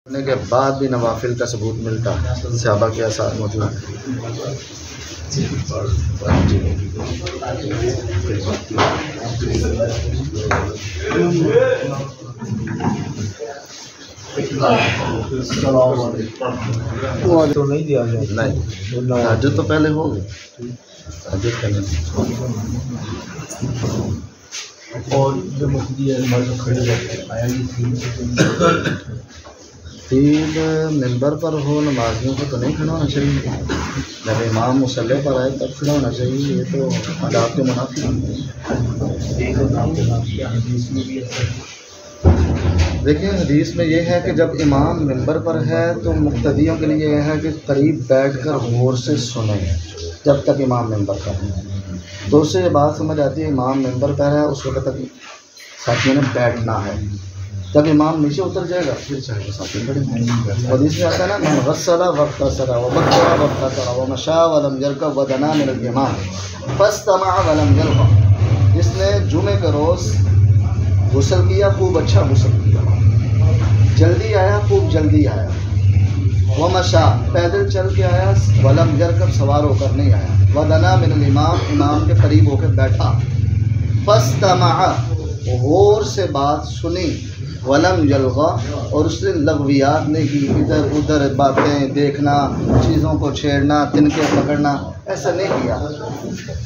ہونے کے بعد بھی نوافل کا ثبوت ملتا ہے، صحابہ کے آثار موجود ہیں۔ تو نہیں دیا جائے، نہیں، تہجد تو پہلے ہو گئی، تہجد پہلے اور جو مسجد مرد کھڑے ہوتے آیا یہ تین ممبر پر ہو نمازیوں کو تو نہیں کھڑا ہونا چاہیے، جب امام مصلی پر آئے تب کھڑا ہونا چاہیے، یہ تو آداب کے منافی ہیں۔ دیکھیں حدیث میں یہ ہے کہ جب امام ممبر پر ہے تو مقتدیوں کے لیے یہ ہے کہ قریب بیٹھ کر غور سے سنیں جب تک امام ممبر پر ہے، تو اس سے یہ بات سمجھ آتی ہے امام ممبر پر ہے اس وقت تک ساتھیوں نے بیٹھنا ہے، جب امام نیچے اتر جائے گا پھر چاہے ساتھی کھڑے ہیں۔ حدیث میں آتا ہے نا من غسل واغتسل وبکر واغتسل ومشى ولم يركب ودنا من الامام فاستمع ولم يلغ، جس نے جمعے کے روز غسل کیا خوب اچھا غسل کیا، جلدی آیا خوب جلدی آیا، ومشى پیدل چل کے آیا، ولم يركب سوار ہو کر نہیں آیا، ودنا من الامام امام کے قریب ہو کے بیٹھا، فاستمع غور سے بات سنی، ولم یلغا اور اس نے لغویات نہیں کی، ادھر ادھر باتیں دیکھنا، چیزوں کو چھیڑنا، تنکے پکڑنا، ایسا نہیں کیا،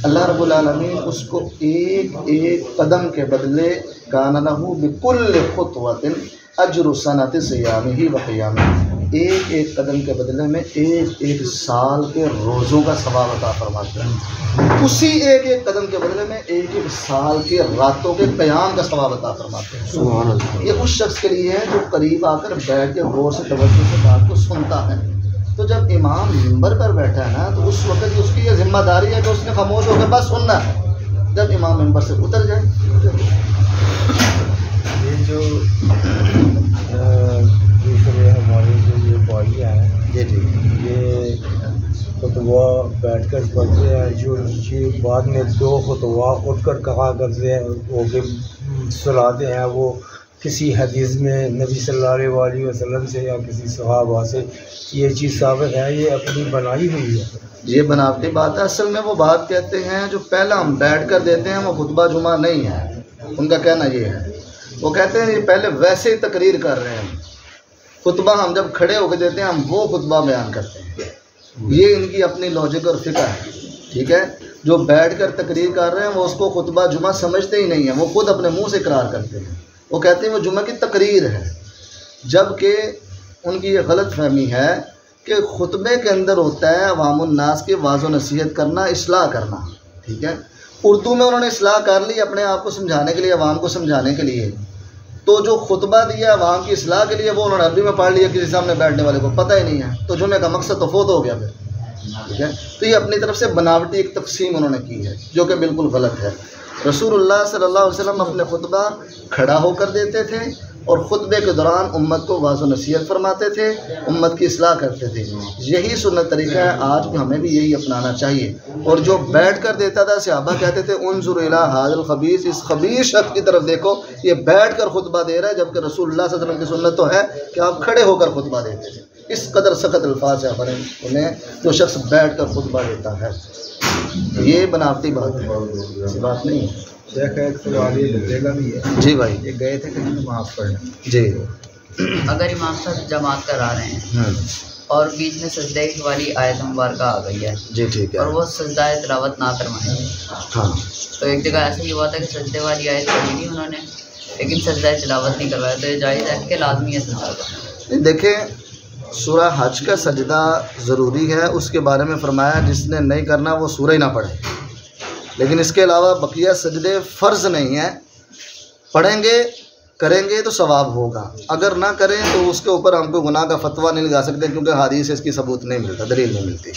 اللہ رب العالمین اس کو ایک ایک قدم کے بدلے کان لہ بکل خطوۃ اجر سنۃ صیامہ و قیامہ، ایک ایک قدم کے بدلے میں ایک ایک سال کے روزوں کا ثواب عطا فرماتے ہیں، اسی ایک ایک قدم کے بدلے میں ایک ایک سال کے راتوں کے قیام کا ثواب عطا فرماتے ہیں۔ سبحان اللہ۔ یہ اس شخص کے لیے ہے جو قریب آ کر بیٹھ کے غور سے توجہ سے بات کو سنتا ہے، تو جب امام منبر پر بیٹھا ہے نا تو اس وقت اس کی یہ ذمہ داری ہے کہ اس نے خاموش ہو کر بس سننا ہے، جب امام منبر سے اتر جائے۔ یہ جو دوسرے ہمارے جو یہ بھائی ہیں جی جی یہ خطبہ بیٹھ کر پڑھتے ہیں، جو یہ بعد میں دو خطبہ اٹھ کر کہا کرتے ہیں وہ کہ سناتے ہیں، وہ کسی حدیث میں نبی صلی اللہ علیہ وسلم سے یا کسی صحابہ سے یہ چیز ثابت ہے؟ یہ اپنی بنائی ہوئی ہے؟ یہ بناوٹی بات ہے، اصل میں وہ بات کہتے ہیں جو پہلا ہم بیٹھ کر دیتے ہیں وہ خطبہ جمعہ نہیں ہے، ان کا کہنا یہ ہے، وہ کہتے ہیں یہ پہلے ویسے ہی تقریر کر رہے ہیں، خطبہ ہم جب کھڑے ہو کے دیتے ہیں ہم وہ خطبہ بیان کرتے ہیں، یہ ان کی اپنی لاجک اور فکر ہے، ٹھیک ہے۔ جو بیٹھ کر تقریر کر رہے ہیں وہ اس کو خطبہ جمعہ سمجھتے ہی نہیں ہیں، وہ خود اپنے منہ سے اقرار کرتے ہیں، وہ کہتے ہیں وہ جمعہ کی تقریر ہے، جبکہ ان کی یہ غلط فہمی ہے کہ خطبے کے اندر ہوتا ہے عوام الناس کے واعظ و نصیحت کرنا، اصلاح کرنا، ٹھیک ہے۔ اردو میں انہوں نے اصلاح کر لی اپنے آپ کو سمجھانے کے لیے، عوام کو سمجھانے کے لیے، تو جو خطبہ دیا عوام کی اصلاح کے لیے وہ انہوں نے عربی میں پڑھ لیا، کسی سامنے بیٹھنے والے کو پتہ ہی نہیں ہے، تو جمعے کا مقصد تو فوت ہو گیا پھر، ٹھیک ہے۔ تو یہ اپنی طرف سے بناوٹی ایک تقسیم انہوں نے کی ہے جو کہ بالکل غلط ہے۔ رسول اللہ صلی اللہ علیہ وسلم اپنے خطبہ کھڑا ہو کر دیتے تھے اور خطبے کے دوران امت کو واعظ و نصیحت فرماتے تھے، امت کی اصلاح کرتے تھے، یہی سنت طریقہ ہے، آج بھی ہمیں بھی یہی اپنانا چاہیے۔ اور جو بیٹھ کر دیتا تھا صحابہ کہتے تھے انظر الی ھذا الخبیث، اس خبیث شخص کی طرف دیکھو، یہ بیٹھ کر خطبہ دے رہا ہے، جبکہ رسول اللہ صلی اللہ علیہ وسلم کی سنت تو ہے کہ آپ کھڑے ہو کر خطبہ دیتے تھے۔ اس قدر سخت الفاظ ہے ہمارے انہیں جو شخص بیٹھ کر خطبہ دیتا ہے، یہ بناوٹی بات ہے، ایسی بات نہیں ہے۔ شیخ ایک سوال یہ لگے گا بھی ہے، جی بھائی، یہ گئے تھے کہیں نماز پڑھنے، جی اگر امام صاحب جماعت کرا رہے ہیں اور بیچ میں سجدے والی آیت مبارکہ آ گئی ہے جی ٹھیک ہے، اور وہ سجدہ تلاوت نہ کروائیں، ہاں تو ایک جگہ ایسا ہی ہوا تھا کہ سجدے والی آیت پڑھی تھی انہوں نے لیکن سجدہ تلاوت نہیں کروایا، تو یہ جائز ہے کہ لازمی ہے سجدہ کرنا؟ دیکھیں سورہ حج کا سجدہ ضروری ہے، اس کے بارے میں فرمایا جس نے نہیں کرنا وہ سورہ ہی نہ پڑھے، لیکن اس کے علاوہ بقیہ سجدے فرض نہیں ہیں، پڑھیں گے کریں گے تو ثواب ہوگا، اگر نہ کریں تو اس کے اوپر ہم کو گناہ کا فتویٰ نہیں لگا سکتے کیونکہ حدیث سے اس کی ثبوت نہیں ملتا، دلیل نہیں ملتی۔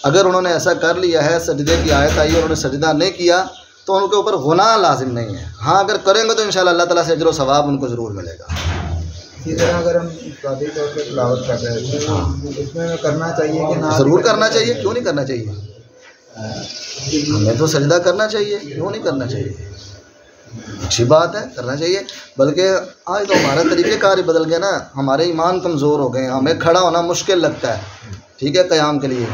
اگر انہوں نے ایسا کر لیا ہے، سجدے کی آیت آئی اور انہوں نے سجدہ نہیں کیا تو ان کے اوپر گناہ لازم نہیں ہے، ہاں اگر کریں گے تو انشاءاللہ اللہ تعالیٰ سے اجر و ثواب ان کو ضرور ملے گا۔ اسی طرح اگر ہم افرادی طور پہ تلاوت کر رہے ہیں تو اس میں کرنا چاہیے کہ نہ؟ ضرور کرنا چاہیے، کیوں نہیں کرنا چاہیے، ہمیں تو سجدہ کرنا چاہیے، کیوں نہیں کرنا چاہیے۔ اچھی بات ہے، کرنا چاہیے. بلکہ آج تو ہمارا طریقہ کار ہی بدل گیا نا، ہمارے ایمان کمزور ہو گئے ہیں، ہمیں کھڑا ہونا مشکل لگتا ہے، ٹھیک ہے، قیام کے لیے.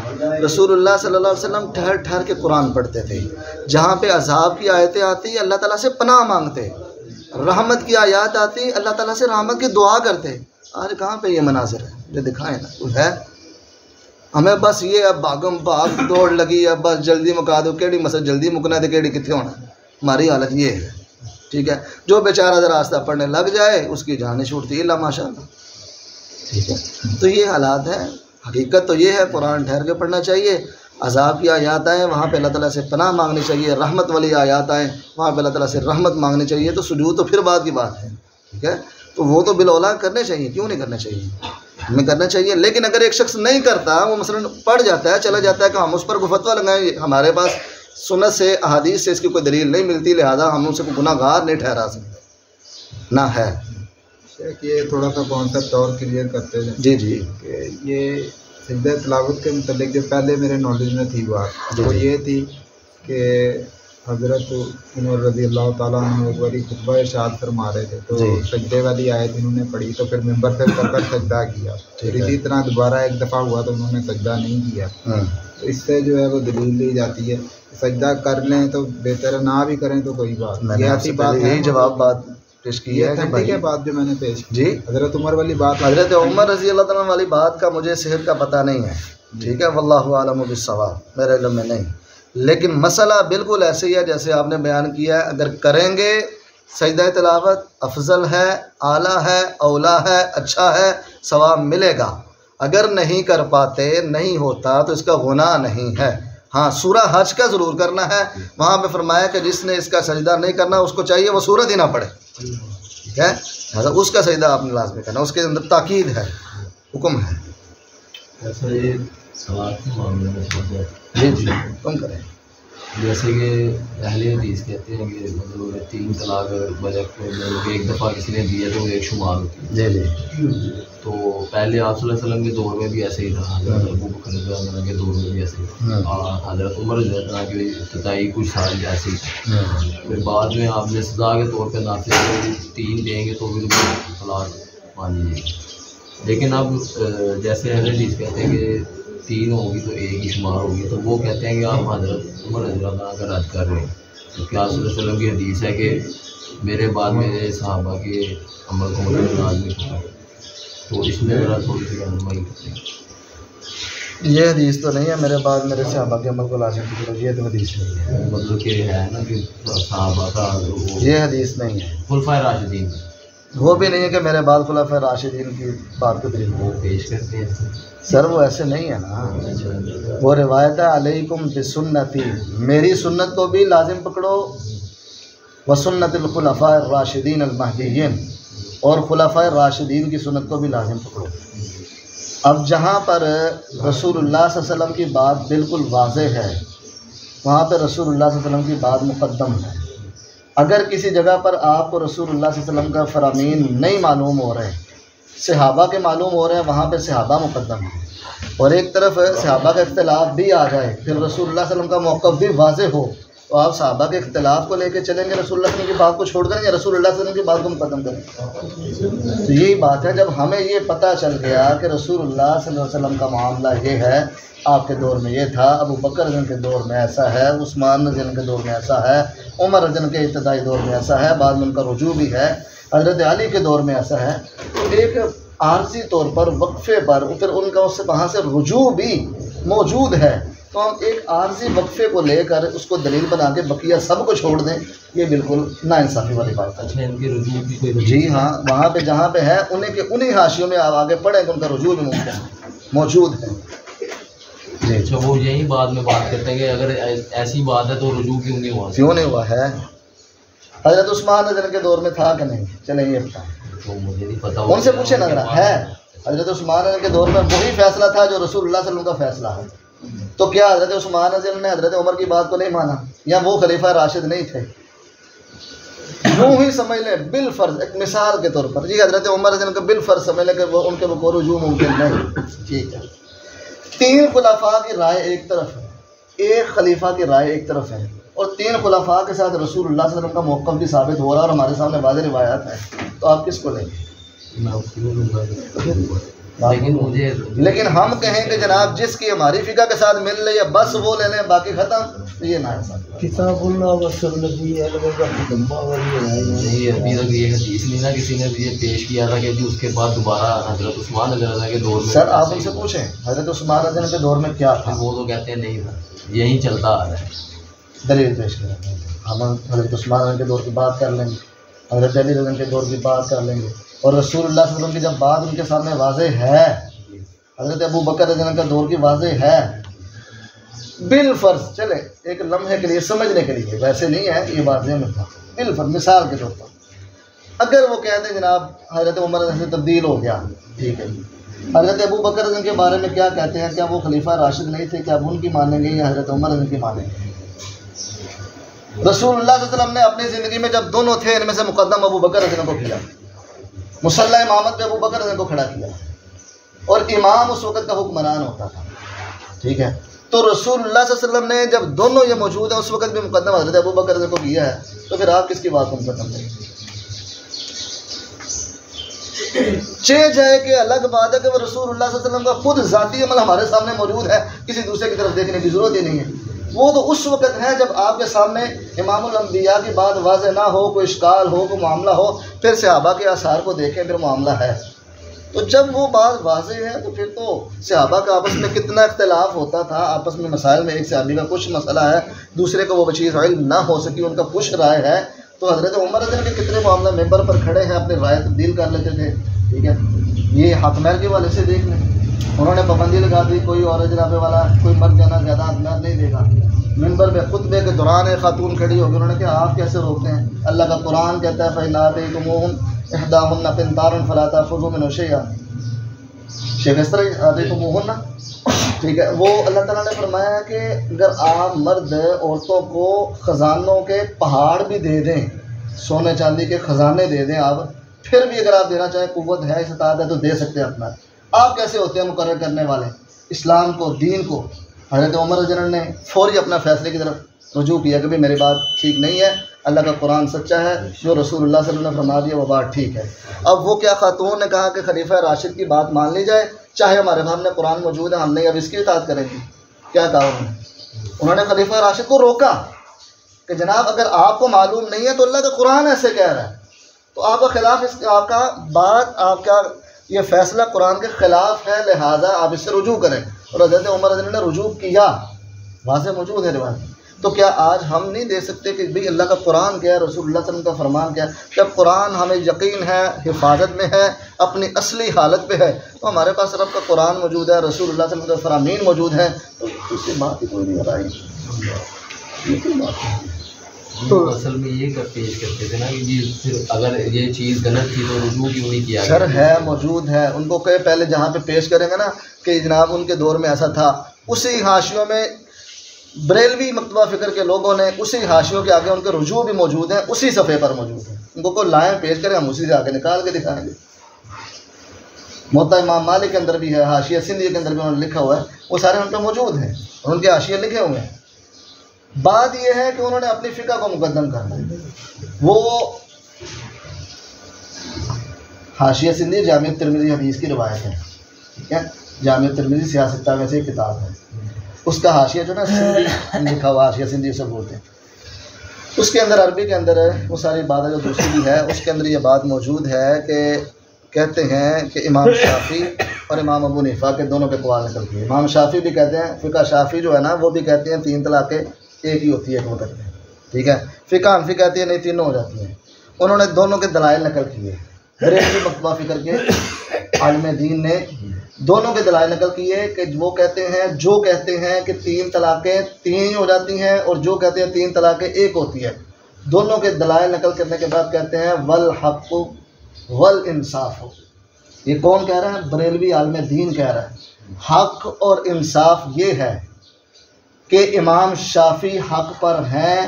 رسول اللہ صلی اللہ علیہ وسلم ٹھہر ٹھہر کے قرآن پڑھتے تھے. جہاں پہ عذاب کی آیتیں آتی اللہ تعالیٰ سے پناہ مانگتے، رحمت کی آیات آتی اللہ تعالیٰ سے رحمت کی دعا کرتے. آج کہاں پہ یہ مناظر ہے؟ یہ دکھائیں نا، کوئی ہے؟ ہمیں بس یہ اب بھاگم بھاگ دوڑ لگی، اب بس جلدی مکا دو، کیڑی مسجد جلدی مکنا دے، کیڑی کتنے ہونا. ہماری حالت یہ ہے، ٹھیک ہے. جو بیچارہ ذرا راستہ پڑھنے لگ جائے اس کی جان نہیں چھوٹتی الا ماشاء اللہ، ٹھیک ہے. تو یہ حالات ہیں. حقیقت تو یہ ہے قرآن ٹھہر کے پڑھنا چاہیے. عذاب کی آیات آئیں وہاں پہ اللہ تعالیٰ سے پناہ مانگنی چاہیے. رحمت والی آیات آئیں وہاں پہ اللہ تعالیٰ سے رحمت مانگنی چاہیے. تو سجود تو پھر بعد کی بات ہے، ٹھیک ہے. تو وہ تو بالاولا کرنے چاہیے، کیوں نہیں کرنے چاہیے؟ ہمیں کرنا چاہیے. لیکن اگر ایک شخص نہیں کرتا، وہ مثلاً پڑھ جاتا ہے، چلا جاتا ہے کہ ہم اس پر کوئی فتویٰ لگائیں، ہمارے پاس سنت سے احادیث سے اس کی کوئی دلیل نہیں ملتی، لہٰذا ہم اسے کوئی گناہ گار نہیں ٹھہرا سکتے، نہ ہے. یہ تھوڑا سا کانسیپٹ اور کلیئر کرتے ہیں. جی جی. کہ یہ سجدہ تلاوت کے متعلق جو پہلے میرے نالج میں تھی بات، وہ یہ تھی کہ حضرت عمر رضی اللہ تعالیٰ عنہ ایک باری خطبہ ارشاد فرما رہے تھے، تو سجدے والی آیت انہوں نے پڑھی تو پھر ممبر سے اتر کر سجدہ کیا. پھر اسی طرح دوبارہ ایک دفعہ ہوا تو انہوں نے سجدہ نہیں کیا. تو اس سے جو ہے وہ دلیل لی جاتی ہے سجدہ کر لیں تو بہتر ہے، نہ بھی کریں تو کوئی بات نہیں. ایسی بات یہی جواب بات پیش کی ہے کہ بات جو میں نے پیش کی جی حضرت عمر والی بات، حضرت عمر رضی اللہ تعالیٰ والی بات کا مجھے صحت کا پتہ نہیں ہے، ٹھیک ہے، واللہ اعلم بالصواب، میرے علم میں نہیں. لیکن مسئلہ بالکل ایسے ہی ہے جیسے آپ نے بیان کیا ہے. اگر کریں گے سجدہ تلاوت افضل ہے، اعلیٰ ہے، اولا ہے، اچھا ہے، ثواب ملے گا. اگر نہیں کر پاتے، نہیں ہوتا تو اس کا گناہ نہیں ہے. ہاں سورہ حج کا ضرور کرنا ہے. وہاں پہ فرمایا کہ جس نے اس کا سجدہ نہیں کرنا اس کو چاہیے وہ سورت ہی نہ پڑھے، ٹھیک ہے. اس کا سجدہ آپ نے لازمی کرنا، اس کے اندر تاکید ہے، حکم ہے. ایسا یہ سوال کے معاملے میں جی جی کم کریں. جیسے کہ اہل حدیث کہتے ہیں کہ مطلب 3 طلاق بجک کو ایک دفعہ کسی نے دیا تو ایک شمار ہوتی ہے. جی جی. تو پہلے آپ صلی اللہ علیہ وسلم کے دور میں بھی ایسے ہی تھا، حضرت ابو بکر رضی اللہ عنہ کے دور میں بھی ایسے ہی تھا، اور حضرت عمر رضی اللہ عنہ کے ابتدائی کچھ سال ایسے ہی تھا. پھر بعد میں آپ نے سزا کے طور پہ نافذ 3 دیں گے تو بھی طلاق مان لیجیے. لیکن اب جیسے اہل حدیث کہتے ہیں کہ 3 ہوگی تو ایک ہی شمار ہوگی، تو وہ کہتے ہیں کہ آپ حضرت عمر رضی اللہ عنہ کا رد کر رہے ہیں. تو کیا صلی اللہ علیہ وسلم کی حدیث ہے کہ میرے بعد میرے صحابہ کے عمل کو مطلب لازمی کریں، تو اس میں ذرا تھوڑی سی رہنمائی کرتے ہیں. یہ حدیث تو نہیں ہے میرے بعد میرے صحابہ کے عمل کو لازم کرو، یہ تو حدیث نہیں ہے. مطلب کہ ہے نا کہ صحابہ کا یہ حدیث نہیں ہے. خلفائے راشدین وہ بھی نہیں ہے کہ میرے بعد خلفائے راشدین کی بات کو دلیل وہ پیش کرتے ہیں. سر وہ ایسے نہیں ہے نا. وہ روایت ہے علیکم بسنتی، میری سنت کو بھی لازم پکڑو، وسنت الخلفاء الراشدین المہدیین، اور خلفاء راشدین کی سنت کو بھی لازم پکڑو. اب جہاں پر رسول اللہ صلی اللہ علیہ وسلم کی بات بالکل واضح ہے وہاں پہ رسول اللہ صلی اللہ علیہ وسلم کی بات مقدم ہے. اگر کسی جگہ پر آپ کو رسول اللہ صلی اللہ علیہ وسلم کا فرامین نہیں معلوم ہو رہے، صحابہ کے معلوم ہو رہے ہیں، وہاں پہ صحابہ مقدم ہے. اور ایک طرف صحابہ کا اختلاف بھی آ جائے، پھر رسول اللہ صلی اللہ علیہ وسلم کا موقف بھی واضح ہو، تو آپ صحابہ کے اختلاف کو لے کے چلیں گے رسول اللہ صلی اللہ علیہ وسلم کی بات کو چھوڑ کریں یا رسول اللہ صلی اللہ علیہ وسلم کی بات کو مقدم کریں؟ تو یہی بات ہے. جب ہمیں یہ پتہ چل گیا کہ رسول اللہ صلی اللہ علیہ وسلم کا معاملہ یہ ہے، آپ کے دور میں یہ تھا، ابو بکر رضی کے دور میں ایسا ہے، عثمان رضی کے دور میں ایسا ہے، عمر رضی کے ابتدائی دور میں ایسا ہے، بعد میں ان کا رجوع بھی ہے، حضرت علی کے دور میں ایسا ہے، تو ایک عارضی طور پر وقفے پر پھر ان کا اس سے وہاں سے رجوع بھی موجود ہے، تو ہم ایک عارضی وقفے کو لے کر اس کو دلیل بنا کے بقیہ سب کو چھوڑ دیں، یہ بالکل ناانصافی والی بات ہے. اچھا ان کے رجوع کی کوئی جی ہاں، وہاں پہ جہاں پہ ہے انہیں حاشیوں میں آپ آگے پڑھیں کہ ان کا رجوع بھی ممکن ہے، موجود ہے. جی اچھا وہ یہی بعد میں بات کرتے ہیں کہ اگر ایسی بات ہے تو رجوع کیوں نہیں ہوا؟ کیوں نہیں ہوا ہے؟ حضرت عثمان رضی کے دور میں تھا کہ نہیں؟ چلیں یہ بتائیں. تو مجھے نہیں پتا، ان سے پوچھے نظر ہے. حضرت عثمان رضی کے دور میں وہی فیصلہ تھا جو رسول اللہ صلی اللہ علیہ وسلم کا فیصلہ ہے. تو کیا حضرت عثمان رضی نے حضرت عمر کی بات کو نہیں مانا یا وہ خلیفہ راشد نہیں تھے؟ یوں ہی سمجھ لیں بالفرض، ایک مثال کے طور پر، جی حضرت عمر رضی کا بالفرض سمجھ لیں کہ وہ ان کے وقوع رجوع ممکن نہیں. ٹھیک ہے، 3 خلفاء کی رائے ایک طرف ہے، ایک خلیفہ کی رائے ایک طرف ہے، اور 3 خلفاء کے ساتھ رسول اللہ صلی اللہ علیہ وسلم کا موقف بھی ثابت ہو رہا ہے اور ہمارے سامنے واضح روایات ہیں، تو آپ کس کو لیں گے؟ میں اس کو لوں گا، لیکن مجھے لیکن ہم کہیں کہ جناب جس کی ہماری فقہ کے ساتھ مل رہی ہے بس وہ لے لیں، باقی ختم، تو یہ نہ ہے۔ کتاب اللہ و سنتی علم کا لمبا ولی ہے نہیں، ابھی تک یہ حدیث نہیں نا کسی نے یہ پیش کیا تھا کہ جی اس کے بعد دوبارہ حضرت عثمان رضی اللہ عنہ کے دور میں، سر آپ ان سے پوچھیں حضرت عثمان رضی اللہ عنہ کے دور میں کیا تھا، وہ تو کہتے ہیں نہیں تھا، یہی چلتا آ رہا ہے۔ دلیل پیش کریں، ہم حضرت عثمان رضی اللہ عنہ کے دور کی بات کر لیں گے، حضرت علی رضی اللہ عنہ کے دور کی بات کر لیں گے، اور رسول اللہ صلی اللہ علیہ وسلم کی جب بات ان کے سامنے واضح ہے، حضرت ابو بکر رضی اللہ عنہ کا دور کی واضح ہے، بالفرض چلے ایک لمحے کے لیے سمجھنے کے لیے، ویسے نہیں ہے کہ یہ بات ذہن میں تھا، بالفرض مثال کے طور پر اگر وہ کہتے ہیں جناب حضرت عمر رضی اللہ عنہ سے تبدیل ہو گیا، ٹھیک ہے، حضرت ابو بکر رضی اللہ عنہ کے بارے میں کیا کہتے ہیں، کیا وہ خلیفہ راشد نہیں تھے، کیا اب ان کی مانیں گے یا حضرت عمر رضی اللہ عنہ کی مانیں گے؟ رسول اللہ صلی اللہ علیہ وسلم نے اپنی زندگی میں جب دونوں تھے ان میں سے مقدم ابو بکر رضی اللہ عنہ کو کیا، مصلی امامت پہ ابو بکر رضی اللہ عنہ کو کھڑا کیا، اور امام اس وقت کا حکمران ہوتا تھا، ٹھیک ہے، تو رسول اللہ صلی اللہ علیہ وسلم نے جب دونوں یہ موجود ہیں اس وقت بھی مقدم حضرت ابو بکر رضی اللہ عنہ کو کیا ہے، تو پھر آپ کس کی بات کو مقدم کریں گے؟ چہ جائے کہ الگ بات ہے کہ وہ رسول اللہ صلی اللہ علیہ وسلم کا خود ذاتی عمل ہمارے سامنے موجود ہے، کسی دوسرے کی طرف دیکھنے کی ضرورت ہی نہیں ہے، وہ تو اس وقت ہے جب آپ کے سامنے امام الانبیاء کی بات واضح نہ ہو، کوئی اشکال ہو، کوئی معاملہ ہو، پھر صحابہ کے آثار کو دیکھیں پھر معاملہ ہے، تو جب وہ بات واضح ہے تو پھر تو صحابہ کا آپس میں کتنا اختلاف ہوتا تھا، آپس میں مسائل میں ایک صحابی کا کچھ مسئلہ ہے دوسرے کو وہ چیز علم نہ ہو سکی، ان کا کچھ رائے ہے، تو حضرت عمر رضی اللہ عنہ کے کتنے معاملہ ممبر پر کھڑے ہیں اپنی رائے تبدیل کر لیتے تھے، ٹھیک ہے، یہ حق محل کے والے سے دیکھ لیں، انہوں نے پابندی لگا دی کوئی عورت جناب والا کوئی مرد جانا زیادہ حق نہیں دے گا، ممبر پہ خطبے کے دوران ایک خاتون کھڑی ہوگی، انہوں نے کہا آپ کیسے روکتے ہیں، اللہ کا قرآن کہتا ہے فَإِنْ آتَيْتُمُوهُنَّ إِحْدَاهُنَّ قِنْطَارًا فَلَا تَأْخُذُوا مِنْهُ شَيْئًا، شیخ اس طرح آتَيْتُمُوهُنَّ، ٹھیک ہے، وہ اللہ تعالیٰ نے فرمایا کہ اگر آپ مرد عورتوں کو خزانوں کے پہاڑ بھی دے دیں، سونے چاندی کے خزانے دے دیں آپ، پھر بھی اگر آپ دینا چاہیں قوت ہے استطاعت ہے تو دے سکتے ہیں اپنا، آپ کیسے ہوتے ہیں مقرر کرنے والے اسلام کو، دین کو؟ حضرت عمر رضی اللہ عنہ نے فوری اپنا فیصلے کی طرف رجوع کیا کہ میری بات ٹھیک نہیں ہے، اللہ کا قرآن سچا ہے، جو رسول اللہ صلی اللہ علیہ وسلم نے فرما دیا وہ بات ٹھیک ہے۔ اب وہ کیا خاتون نے کہا کہ خلیفہ راشد کی بات مان لی جائے، چاہے ہمارے سامنے قرآن موجود ہے، ہم نہیں اب اس کی اطاعت کریں گے؟ کیا کہا انہوں نے خلیفہ راشد کو روکا کہ جناب اگر آپ کو معلوم نہیں ہے تو اللہ کا قرآن ایسے کہہ رہا ہے، تو آپ کا خلاف آپ کا بات آپ کا یہ فیصلہ قرآن کے خلاف ہے، لہٰذا آپ اس سے رجوع کریں، اور حضرت عمر رضی اللہ عنہ نے رجوع کیا، واضح موجود ہے روایت۔ تو کیا آج ہم نہیں دے سکتے کہ بھئی اللہ کا قرآن کیا ہے، رسول اللہ صلی اللہ علیہ وسلم کا فرمان کیا ہے؟ جب قرآن ہمیں یقین ہے، حفاظت میں ہے، اپنی اصلی حالت پہ ہے، تو ہمارے پاس رب کا قرآن موجود ہے، رسول اللہ صلی اللہ علیہ وسلم کا فرامین موجود ہے، تو اس سے بات ہی کوئی نہیں ہو رہا ہے۔ تو اصل میں یہ پیش کرتے تھے نا کہ جی پھر اگر یہ چیز غلط تھی تو رجوع کیوں نہیں کیا؟ سر ہے، موجود ہے، ان کو کہ پہلے جہاں پہ پیش کریں گے نا کہ جناب ان کے دور میں ایسا تھا، اسی حاشیوں میں بریلوی مکتبہ فکر کے لوگوں نے اسی حاشیوں کے آگے ان کے رجوع بھی موجود ہیں، اسی صفحے پر موجود ہیں، ان کو کوئی لائیں پیش کریں ہم اسی سے آگے نکال کے دکھائیں گے۔ موطا امام مالک کے اندر بھی ہے، حاشیہ سندھی کے اندر بھی انہوں نے لکھا ہوا ہے، وہ سارے ان پہ موجود ہیں اور ان کے حاشیے لکھے ہوئے ہیں۔ بات یہ ہے کہ انہوں نے اپنی فقہ کو مقدم کرنا ہے، وہ حاشیہ سندھی جامع ترمذی حدیث کی روایت ہے، ٹھیک ہے، جامع ترمذی سیاست میں سے ایک کتاب ہے، اس کا حاشیہ جو نا سندھی لکھا ہوا، حاشیہ سندھی اسے بولتے ہیں، اس کے اندر عربی کے اندر وہ ساری باتیں جو دوسری بھی ہے، اس کے اندر یہ بات موجود ہے کہ کہتے ہیں کہ امام شافعی اور امام ابو حنیفہ کے دونوں کے اقوال نکل کے، امام شافعی بھی کہتے ہیں، فقہ شافعی جو ہے نا وہ بھی کہتے ہیں 3 طلاقیں ایک ہی ہوتی ہے، ایک وقت میں، ٹھیک ہے، فقہ حنفی کہتی ہے نہیں تینوں ہو جاتی ہیں، انہوں نے دونوں کے دلائل نقل کیے، بریلوی مکتبہ فکر کے عالم دین نے دونوں کے دلائل نقل کیے کہ وہ کہتے ہیں جو کہتے ہیں کہ 3 طلاقیں 3 ہی ہو جاتی ہیں اور جو کہتے ہیں 3 طلاقیں ایک ہوتی ہے، دونوں کے دلائل نقل کرنے کے بعد کہتے ہیں والحق والانصاف۔ یہ کون کہہ رہا ہے؟ بریلوی عالم دین کہہ رہا ہے، حق اور انصاف یہ ہے کہ امام شافعی حق پر ہیں،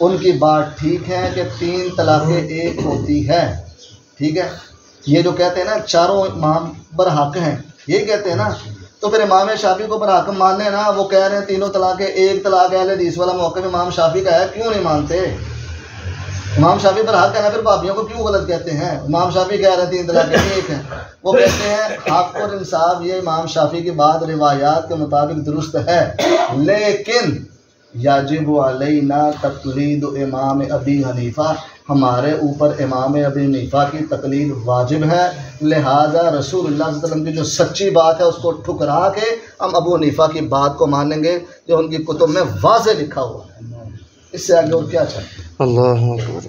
ان کی بات ٹھیک ہے کہ 3 طلاقیں ایک ہوتی ہے، ٹھیک ہے، یہ جو کہتے ہیں نا چاروں امام برحق ہیں، یہ کہتے ہیں نا تو پھر امام شافعی کو پر حاکم ماننے نا، وہ کہہ رہے ہیں تینوں طلاق ہے، ایک طلاق اہل حدیث والا موقف امام شافعی کا ہے، کیوں نہیں مانتے؟ امام شافعی پر حق ہے نا، پھر بھابھیوں کو کیوں غلط کہتے ہیں؟ امام شافعی کہہ رہے ہیں 3 طلاق ایک ہے، وہ کہتے ہیں حق اور انصاف یہ امام شافعی کی بات روایات کے مطابق درست ہے، لیکن یجب علینا تقلید امام ابی حنیفہ، ہمارے اوپر امام ابی حنیفہ کی تقلید واجب ہے، لہذا رسول اللہ صلی اللہ علیہ وسلم کی جو سچی بات ہے اس کو ٹھکرا کے ہم ابو حنیفہ کی بات کو مانیں گے جو ان کی کتب میں واضح لکھا ہوا ہے، اس سے آگے اور کیا چاہتے ہیں؟ اللہ اکبر۔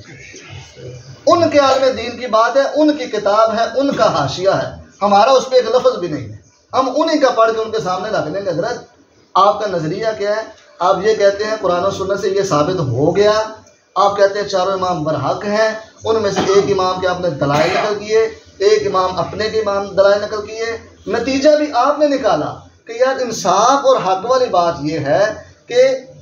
ان کے عالم دین کی بات ہے، ان کی کتاب ہے، ان کا حاشیہ ہے، ہمارا اس پہ ایک لفظ بھی نہیں ہے، ہم انہی کا پڑھ کے ان کے سامنے رکھ لیں گے۔ حضرت آپ کا نظریہ کیا ہے؟ آپ یہ کہتے ہیں قرآن و سنت سے یہ ثابت ہو گیا، آپ کہتے ہیں چاروں امام برحق ہیں، ان میں سے ایک امام کے آپ نے دلائل نقل کیے، ایک امام اپنے کے امام دلائل نقل کیے، نتیجہ بھی آپ نے نکالا کہ یار انصاف اور حق والی بات یہ ہے کہ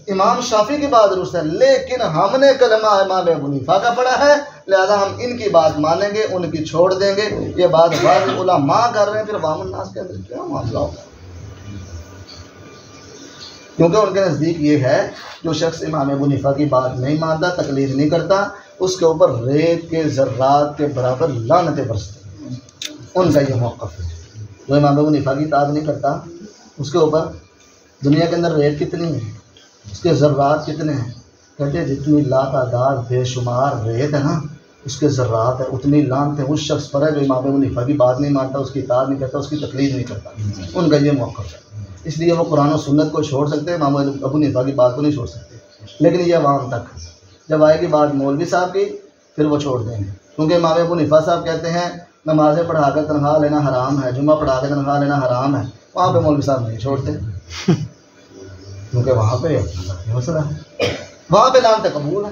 امام شافعی کی بات درست ہے، لیکن ہم نے کلمہ امام ابو حنیفہ کا پڑھا ہے، لہذا ہم ان کی بات مانیں گے، ان کی چھوڑ دیں گے۔ یہ بات بعض علماء کر رہے ہیں، پھر عوام الناس کے اندر کیا معاملہ ہوگا؟ کیونکہ ان کے نزدیک یہ ہے جو شخص امام ابو حنیفہ کی بات نہیں مانتا، تقلید نہیں کرتا، اس کے اوپر ریت کے ذرات کے برابر لعنتیں برستی ہیں، ان کا یہ موقف ہے۔ جو امام ابو حنیفہ کی اطاعت نہیں کرتا، اس کے اوپر دنیا کے اندر ریت کتنی ہے، اس کے ذرات کتنے ہیں؟ کہتے ہیں جتنی لا تعداد بے شمار ریت ہے نا، اس کے ذرات ہے، اتنی لعنتیں اس شخص پر ہے جو امام ابو حنیفہ کی بات نہیں مانتا، اس کی اطاعت نہیں کرتا، اس کی تقلید نہیں کرتا، ان کا یہ موقف ہے۔ اس لیے وہ قرآن و سنت کو چھوڑ سکتے ہیں، امام ابو حنیفہ کی بات کو نہیں چھوڑ سکتے، لیکن یہ عوام تک جب آئے گی بات مولوی صاحب کی پھر وہ چھوڑ دیں گے، کیونکہ امام ابو حنیفہ صاحب کہتے ہیں نمازیں پڑھا کر تنخواہ لینا حرام ہے، جمعہ پڑھا کر تنخواہ لینا حرام ہے، وہاں پہ مولوی صاحب نہیں چھوڑتے، کیونکہ وہاں پہ مسئلہ ہے، وہاں پہ لعنت قبول ہے،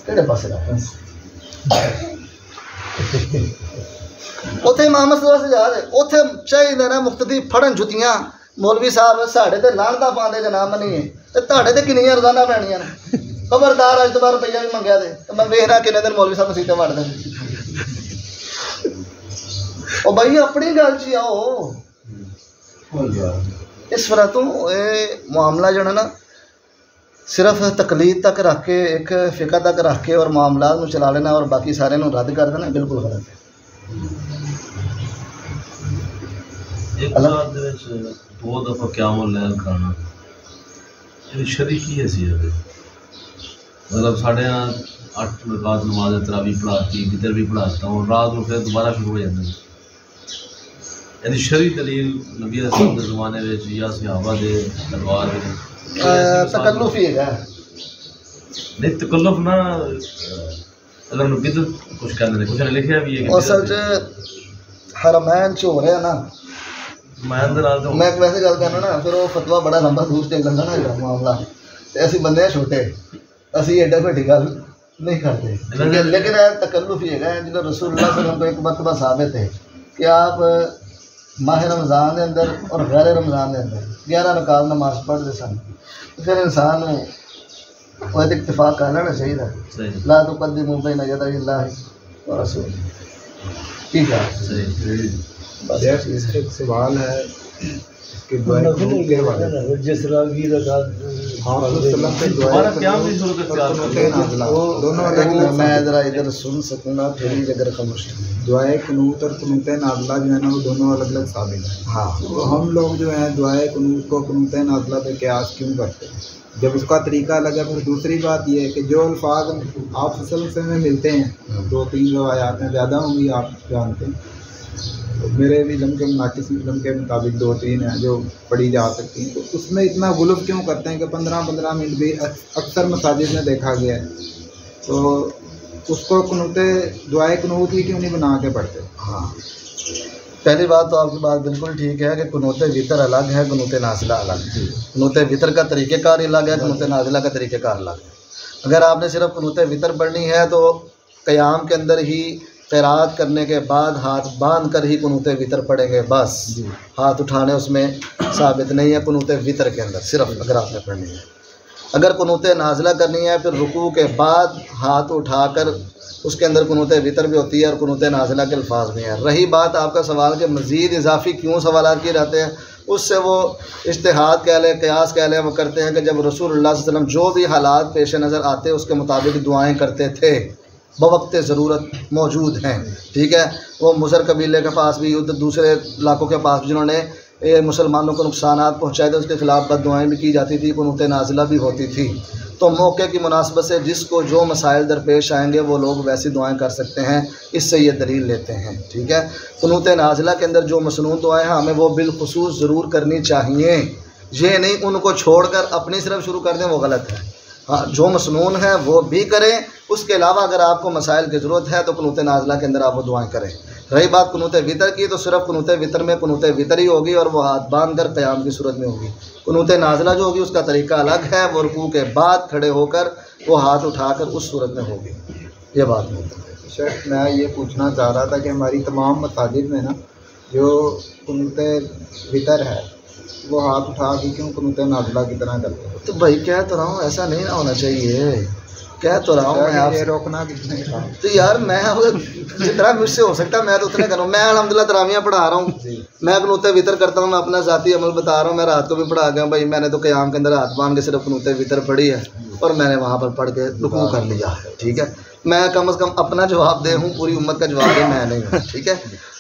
کہڑے پاس اتنے امام مسئلہ سے جا رہے اتنے چاہیے نا مقتدی پھڑن جتیاں مولوی صاحب ساڑھے تے لعنتاں پاندے جناب منیے تے تہاڈے تے کنیاں روزانہ پینیاں نے، خبردار اج تو بعد روپیہ بھی منگیا دے تے میں ویکھنا کنے دن مولوی صاحب مسیطے وڑ دے۔ او بھائی اپنی گل چ آؤ، اس طرح تو معاملہ جو ہے نا صرف تقلید تک رکھ کے ایک فقہ تک رکھ کے اور معاملات میں چلا لینا اور باقی سارے نو رد کر دینا بالکل غلط ہے۔ دو دفعہ قیام اللیل کرنا شرعی کی حیثیت ہے؟ مطلب ساڑھے 8 رکعت نماز تراویح پڑھاتی، وتر بھی پڑھاتا ہوں، رات کو پھر دوبارہ شروع ہو جاتا ہے، یعنی شرعی دلیل نبی علیہ السلام کے زمانے میں یا صحابہ دے تلوار دے تکلف ہی ہے نہیں تکلف نہ، اگر انہوں بدعت کچھ کرنے دے کچھ نے لکھیا بھی ہے کہ اصل حرمین چ ہو رہے ہیں نا، میں ویسے گل کرنا نا پھر وہ فتوا بڑا لمبا دور چل جاتا نا جڑا معاملہ، تے اسی بندے ہیں چھوٹے، اسی ایڈا بڑی گل نہیں کرتے، لیکن تکلف ہی ہے جب رسول اللہ صلی اللہ علیہ وسلم کو ایک مرتبہ ثابت ہے کہ آپ ماہ رمضان کے اندر اور غیر رمضان کے اندر 11 رکعت نماز پڑھتے سن، پھر انسان وہ اتفاق کر لینا چاہیے، لا تقدموا بین یدی اللہ و رسول، ٹھیک ہے؟ اس کا ایک سوال ہے کہ جس طرح بھی رکعت میں ذرا ادھر سن سکوں گا پھر ہی اگر خاموش دعائے قنوت اور قنوت نازلہ جو ہے نا وہ دونوں الگ الگ ثابت ہیں۔ ہاں، تو ہم لوگ جو ہیں دعائے قنوت کو قنوت نازلہ پہ قیاس کیوں کرتے ہیں جب اس کا طریقہ الگ ہے؟ پھر دوسری بات یہ ہے کہ جو الفاظ آپ صلی اللہ علیہ وسلم میں ملتے ہیں 2-3 روایات میں زیادہ ہوں گی آپ جانتے ہیں، تو میرے بھی علم کے ناقص علم کے مطابق 2-3 ہیں جو پڑھی جا سکتی ہیں، تو اس میں اتنا غلط کیوں کرتے ہیں کہ 15-15 منٹ بھی اکثر مساجد میں دیکھا گیا ہے، تو اس کو قنوت دعائے قنوت ہی کیوں نہیں بنا کے پڑھتے؟ ہاں، پہلی بات تو آپ کی بات بالکل ٹھیک ہے کہ قنوت وطر الگ ہے، قنوت نازلہ الگ ہے، قنوت وطر کا طریقہ کار الگ ہے، قنوت نازلہ کا طریقہ کار الگ ہے۔ اگر آپ نے صرف قنوت وطر پڑھنی ہے تو قیام کے اندر ہی قرات کرنے کے بعد ہاتھ باندھ کر ہی قنوت وطر پڑھیں گے، بس ہاتھ اٹھانے اس میں ثابت نہیں ہے قنوت وطر کے اندر، صرف اگر آپ نے پڑھنی ہے۔ اگر قنوت نازلہ کرنی ہے پھر رکوع کے بعد ہاتھ اٹھا کر اس کے اندر قنوت وطر بھی ہوتی ہے اور قنوت نازلہ کے الفاظ بھی ہیں. رہی بات آپ کا سوال کہ مزید اضافی کیوں سوالات کیے جاتے ہیں، اس سے وہ اجتہاد کہہ لیں، قیاس کہہ لیں، وہ کرتے ہیں کہ جب رسول اللہ صلی اللہ علیہ وسلم جو بھی حالات پیش نظر آتے اس کے مطابق دعائیں کرتے تھے بوقت ضرورت موجود ہیں. ٹھیک ہے، وہ مضر قبیلے کے پاس بھی، دوسرے علاقوں کے پاس بھی جنہوں نے مسلمانوں کو نقصانات پہنچائے تھے اس کے خلاف بد دعائیں بھی کی جاتی تھی، قنوت نازلہ بھی ہوتی تھی. تو موقع کی مناسبت سے جس کو جو مسائل درپیش آئیں گے وہ لوگ ویسی دعائیں کر سکتے ہیں، اس سے یہ دلیل لیتے ہیں. ٹھیک ہے، قنوت نازلہ کے اندر جو مسنون دعائیں ہیں ہمیں وہ بالخصوص ضرور کرنی چاہیے، یہ نہیں ان کو چھوڑ کر اپنی طرف شروع کر دیں، وہ غلط ہے. ہاں، جو مسنون ہے وہ بھی کریں، اس کے علاوہ اگر آپ کو مسائل کی ضرورت ہے تو قنوت نازلہ کے اندر آپ وہ دعائیں کریں. رہی بات قنوت وطر کی تو صرف قنوت وطر میں قنوت وطر ہی ہوگی اور وہ ہاتھ باندھ کر قیام کی صورت میں ہوگی. قنوت نازلہ جو ہوگی اس کا طریقہ الگ ہے، وہ رکوع کے بعد کھڑے ہو کر وہ ہاتھ اٹھا کر اس صورت میں ہوگی. یہ بات نہیں ہے. شیخ میں یہ پوچھنا چاہ رہا تھا کہ ہماری تمام مساجد میں نا جو قنوت وطر ہے وہ ہاتھ اٹھا کے کیوں قنوت نازلہ کی طرح کرتے ہیں؟ تو بھائی کہہ تو رہا ہوں ایسا نہیں نہ ہونا چاہیے، کہہ تو رہا ہوں میں آپ یہ سے. روکنا کس نے کہا؟ تو یار میں جتنا مجھ سے ہو سکتا میں تو اتنے کروں. میں الحمدللہ تراویحیں پڑھا رہا ہوں، میں قنوت وطر کرتا ہوں، میں اپنا ذاتی عمل بتا رہا ہوں. میں رات کو بھی پڑھا گیا بھائی، میں نے تو قیام کے اندر ہاتھ باندھ کے صرف قنوت وطر پڑھی ہے اور میں نے وہاں پر پڑھ کے رکوع کر لیا ہے. ٹھیک ہے، میں کم از کم اپنا جواب دے ہوں، پوری امت کا جواب دے میں نہیں ہوں. ٹھیک ہے.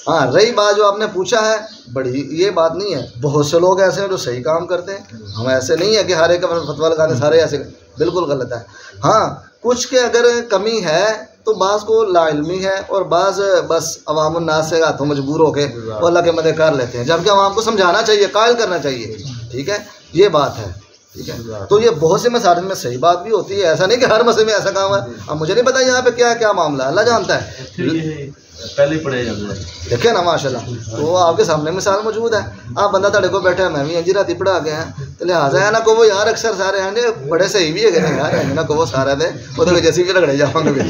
ہاں، رہی بات جو آپ نے پوچھا ہے، بڑی یہ بات نہیں ہے. بہت سے لوگ ایسے ہیں جو صحیح کام کرتے ہیں، ہم ایسے نہیں ہے کہ ہر ایک فتویٰ لگانے سارے ایسے، بالکل غلط ہے. ہاں، کچھ کے اگر کمی ہے تو بعض کو لا علمی ہے اور بعض بس عوام الناس سے ہاتھوں مجبور ہو کے وہ اللہ کے مدد کر لیتے ہیں، جبکہ عوام کو سمجھانا چاہیے، قائل کرنا چاہیے. ٹھیک ہے، یہ بات ہے. ٹھیک ہے، تو یہ بہت سے مسائل میں صحیح بات بھی ہوتی ہے، ایسا نہیں کہ ہر مسئلے میں ایسا کام ہے. اب مجھے نہیں پتا یہاں پہ کیا معاملہ ہے، اللہ جانتا ہے. پہلے پڑھے جاتے ہیں، دیکھیں نا ماشاء اللہ، تو وہ آپ کے سامنے مثال موجود ہے. آپ بندہ تڑے کو بیٹھے، میں بھی انجی راتی پڑھا گیا ہیں، تو لہٰذا ہے نا کو وہ یار اکثر سارے ہیں جی بڑے صحیح بھی ہے یار نہ کو وہ سارے دے وہ تو جیسی بھی لگڑے جاؤں گے.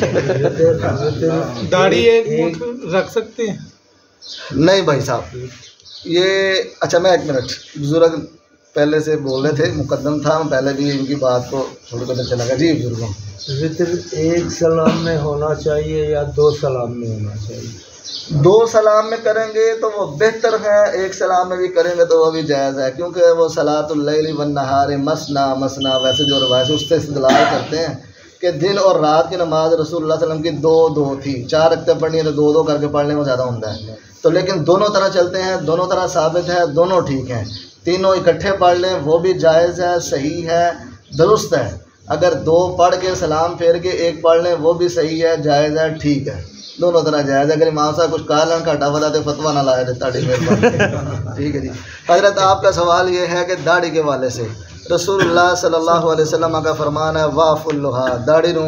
داڑھی ایک رکھ سکتے ہیں؟ نہیں بھائی صاحب، یہ اچھا میں 1 منٹ، بزرگ پہلے سے بول رہے تھے، مقدم تھا، پہلے بھی ان کی بات کو تھوڑی پتہ چلا گا. جی بزرگوں، وطر ایک سلام میں ہونا چاہیے یا 2 سلام میں ہونا چاہیے؟ 2 سلام میں کریں گے تو وہ بہتر ہے، 1 سلام میں بھی کریں گے تو وہ بھی جائز ہے، کیونکہ وہ صلاۃ اللیل والنہار مسنا مسنا ویسے جو روایت اس سے استدلال کرتے ہیں کہ دن اور رات کی نماز رسول اللہ صلی اللہ علیہ وسلم کی 2 تھی. 4 رکعتیں پڑھنی ہے تو 2 کر کے پڑھنے میں زیادہ عمدہ ہے. تو لیکن دونوں طرح چلتے ہیں، دونوں طرح ثابت ہے، دونوں ٹھیک ہیں. تینوں اکٹھے پڑھ لیں وہ بھی جائز ہے، صحیح ہے، درست ہے. اگر 2 پڑھ کے سلام پھیر کے 1 پڑھ لیں وہ بھی صحیح ہے، جائز ہے، ٹھیک ہے، دونوں طرح جائز ہے. اگر امام صاحب کچھ کہا لیں گھاٹا بتا دے فتویٰ نہ لائے دیتا. ٹھیک ہے جی. حضرت آپ کا سوال یہ ہے کہ داڑھی کے والے سے رسول اللہ صلی اللہ علیہ وسلم کا فرمان ہے واف اللہا، داڑھی نو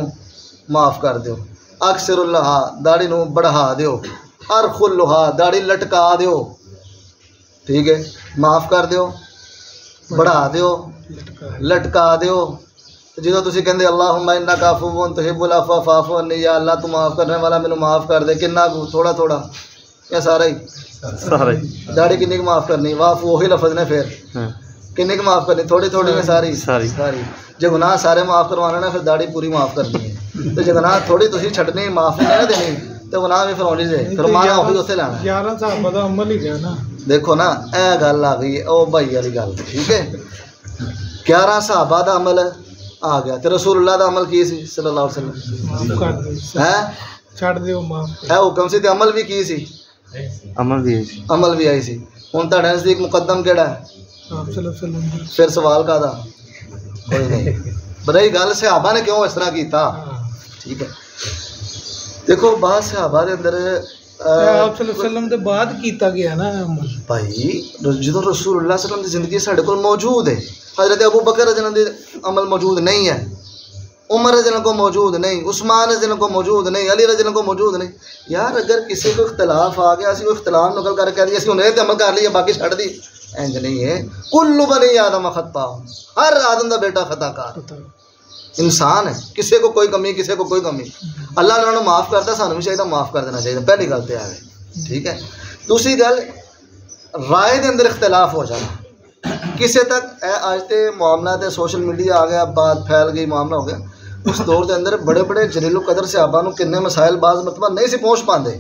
معاف کر دیو، اکثر اللہا، داڑھی نو بڑھا دیو، ارخ اللہا، داڑھی لٹکا دیو. ٹھیک ہے، معاف کر دیو، بڑھا دیو، لٹکا دیو. جدوں تسی کہندے اللہم انک عفو تحب العفو فاعف عنی، یا اللہ تو معاف کرنے والا مینوں معاف کر دے. کنا کو؟ تھوڑا تھوڑا یا سارا ہی؟ داڑھی کنی کو معاف کرنی؟ واف وہی لفظ نے پھر کنی کو معاف کرنی؟ تھوڑی تھوڑی میں ساری ساری. جو گناہ سارے معاف کروانا نا پھر داڑھی پوری معاف کرنی ہے. تو جو گناہ تھوڑی تسی چھڈنی معاف نہیں دینی تو گناہ بھی فرونی سے فرمانا وہی اتنے لانا. 11 صحابہ دا عمل ہی گیا نا. دیکھو نا اے گل آ گئی او بھائی والی گل. ٹھیک ہے، 11 صحابہ دا عمل آ گیا تے رسول اللہ دا عمل کی سی صلی اللہ علیہ وسلم ہے چھڈ دیو معاف. اے حکم سی تے عمل بھی کی سی، عمل بھی آئی سی. ہن تہاڈے نزدیک مقدم کیڑا ہے؟ آپ صلی اللہ علیہ وسلم. پھر سوال کا دا کوئی نہیں. بڑی گل صحابہ نے کیوں اس طرح کیتا؟ ٹھیک ہے، دیکھو بعض صحابہ دے اندر آپ صلی اللہ علیہ وسلم دے بعد کیتا گیا نا عمل. بھائی جدوں رسول اللہ صلی اللہ علیہ وسلم دی زندگی ساڈے کول موجود ہے، حضرت ابو بکر رضی اللہ عنہ دی عمل موجود نہیں ہے، عمر رضی اللہ عنہ کو موجود نہیں، عثمان رضی اللہ عنہ کو موجود نہیں، علی رضی اللہ عنہ کو موجود نہیں. یار اگر کسی کو اختلاف آ گیا اسی کو اختلاف نقل کر کے اسی انہیں تے عمل کر لیا باقی چھڑ دی، انج نہیں ہے. کل بنی آدم خطا، ہر آدم دا بیٹا خطا کار انسان ہے، کسی کو کوئی کمی کسی کو کوئی کمی. اللہ نے انہوں معاف کرتا، سانوں بھی چاہیے معاف کر دینا چاہیے. پہلی گل تو ہے. ٹھیک ہے، دوسری گل رائے دے اندر اختلاف ہو جانا کسی تک اج تے معاملہ تے سوشل میڈیا آ گیا، بات پھیل گئی، معاملہ ہو گیا. اس دور کے اندر بڑے بڑے جلیل القدر صحابہ نو کنے مسائل بعض مرتبہ نہیں سی پہنچ پاندے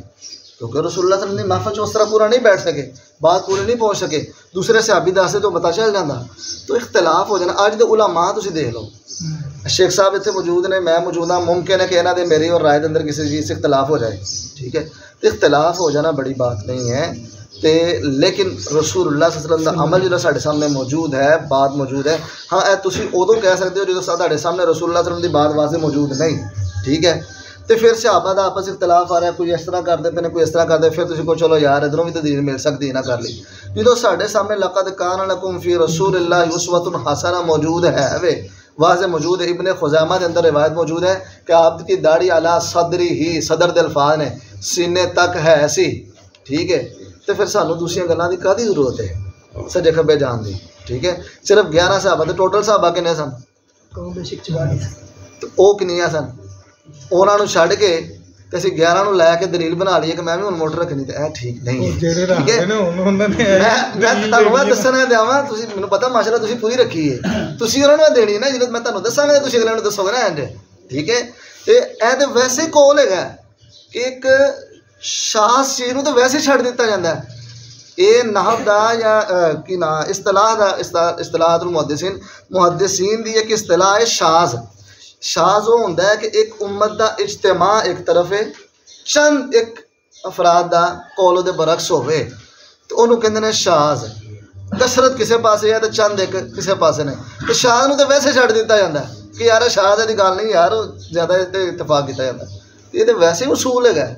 کیونکہ رسول اللہ صلی اللہ علیہ وسلم نے محفل اس طرح پورا نہیں بیٹھ سکے، بات پوری نہیں پہنچ سکے، دوسرے صحابی دسے تو پتہ چل جاتا، تو اختلاف ہو جانا۔ اج دے علماء تسی دیکھ لو، شیخ صاحب اتنے موجود نے، میں موجود ہاں، ممکن ہے کہ انہاں دے میری اور رائے دے اندر کسی چیز سے اختلاف ہو جائے، ٹھیک ہے، تو اختلاف ہو جانا بڑی بات نہیں ہے، لیکن رسول اللہ صلی اللہ علیہ وسلم دا عمل جو ساڈے سامنے موجود ہے، بات موجود ہے۔ ہاں اے تسی ادو کہہ سکتے ہو جدوں ساڈے سامنے رسول اللہ صلی اللہ علیہ وسلم دی بات واضح موجود نہیں، ٹھیک ہے، تو پھر صحابہ دا آپس اختلاف آ رہا ہے، کوئی اس طرح کرتے پے نے، کوئی اس طرح کرتے، پھر تسی کو چلو یار ادھروں بھی تو دلیل مل سکتی نہ کر لی۔ جدوں ساڈے سامنے لقد کان لکم فی رسول اللہ اسوۃ حسنہ موجود ہے، واضح موجود ہے، ابن خزیمہ کے اندر روایت موجود ہے کہ آپ کی داڑھی اعلیٰ صدری ہی، صدر دے الفاظ نے، سینے تک ہے ایسی، ٹھیک ہے، تو پھر سانوں دوسری گلاں دی کادی ضرورت ہے سجے کھبے جان دی، ٹھیک ہے۔ صرف 11 صحابہ تے ٹوٹل صحابہ کنے سن؟ تو او کنیاں سن؟ انہاں نوں چھڈ کے تے اسی 11 نوں لے کے دلیل بنا لیے کہ میں بھی ہن موٹر رکھنی، تے اے ٹھیک نہیں ہے، ٹھیک ہے۔ میں تانوں دسنا دیاواں، تسی مینوں پتہ ماشاءاللہ تسی پوری رکھی ہے، تسی انہاں نوں دینی ہے نا، جدوں میں تانوں دساں گا تسی اگلے نوں دسو گے نا اینڈ، ٹھیک ہے۔ تے اے تے ویسے کول ہے کہ ایک شاذ چیز نوں تو ویسے ہی چھڈ دتا جاندا ہے۔ یہ نحو دا یا کی نا اصطلاح دا، اصطلاحات المحدثین، محدثین دی ایک اصطلاح ہے شاذ۔ شاذ وہ ہوندا ہے کہ ایک امت دا اجتماع ایک طرف ہے، چند ایک افراد دا قول دے برعکس ہوئے تو انہوں کہندے نے شاذ۔ کثرت کسے پاسے ہے تو چند ایک کسے پاسے نے، تو شاذ نوں تو ویسے چھڈ دتا جاندا ہے کہ یار شاذ دی گل نہیں یار، زیادہ اتفاق کیتا جاندا ہے، یہ تو ویسے ہی اصول ہے۔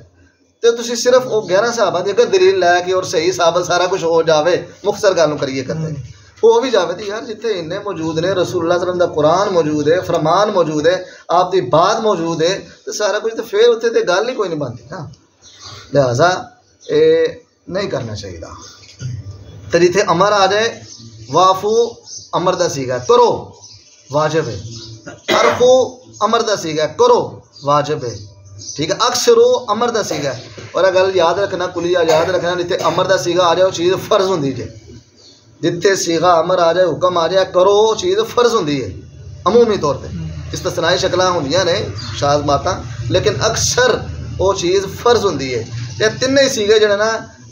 تو تسی صرف وہ 11 صحابہ دی اگر دلیل لے کے اور صحیح ثابت سارا کچھ ہو جاوے، مختصر گل کریے کرتے ہو بھی جاوے، تو یار جتنے انہیں موجود نے، رسول اللہ صلی اللہ علیہ وسلم دا قرآن موجود ہے، فرمان موجود ہے، آپ دی بات موجود ہے، تو سارا کچھ تو پھر اتنے تو گل ہی کوئی نہیں بنتی نا، لہٰذا یہ نہیں کرنا چاہیے۔ تو جتنے امر آ جائے، وافو امر دا سیگا کرو واجب ہے، عرفو امر دا سیگا کرو واجب ہے، ٹھیک ہے، اکثرو امر دا سیگا، اور اگر یاد رکھنا کلیہ یاد رکھنا، جتنے امر دا سیگا آ جائے وہ چیز فرض ہوں جی، جتنے سیگا امر آ جائے حکم آ جائے کرو وہ چیز فرض ہوں، عمومی طور پہ استثنائی شکلاں ہوندیاں نے شاذ باتاں، لیکن اکثر وہ چیز فرض ہوں۔ یہ تین ہی سیگے جڑے نا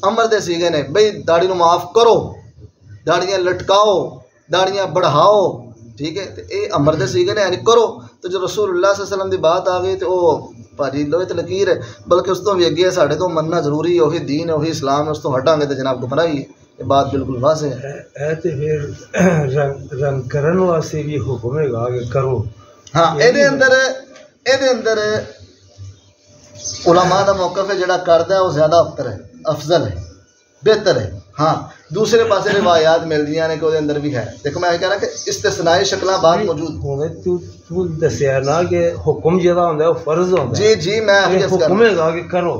امر دے سیگے نے، بھئی داڑھی نو معاف کرو، داڑیاں لٹکاؤ، داڑیاں بڑھاؤ، ٹھیک ہے، تو یہ امر دے سیگے نے، یعنی کرو۔ تو جو رسول اللہ صلی اللہ علیہ وسلم دی بات آ گئی تو وہ بھاجی لوہے تے لکیر ہے، بلکہ اس تو بھی اگے ساڈے تو مننا ضروری ہے، وہی دین ہے، وہی اسلام ہے، اس تو ہٹاں گے تو جناب گمراہ ہی ہے، یہ بات بالکل واضح ہے۔ اے تے پھر رنگ کرن واسطے بھی حکم ہے گا کہ کرو۔ ہاں یہ اندر علماء دا موقف ہے، جڑا کردا ہے وہ زیادہ افضل ہے، افضل ہے، بہتر ہے۔ ہاں دوسرے پاسے روایات ملدیاں نے کہ وہ اندر بھی ہے، دیکھو میں یہ کہہ رہا کہ استثنائی شکلاں بات موجود ہوے تو دسیا نا کہ حکم جڑا ہوندا ہے وہ فرض ہوندا ہے۔ جی جی میں حکم ہے گا کہ کرو۔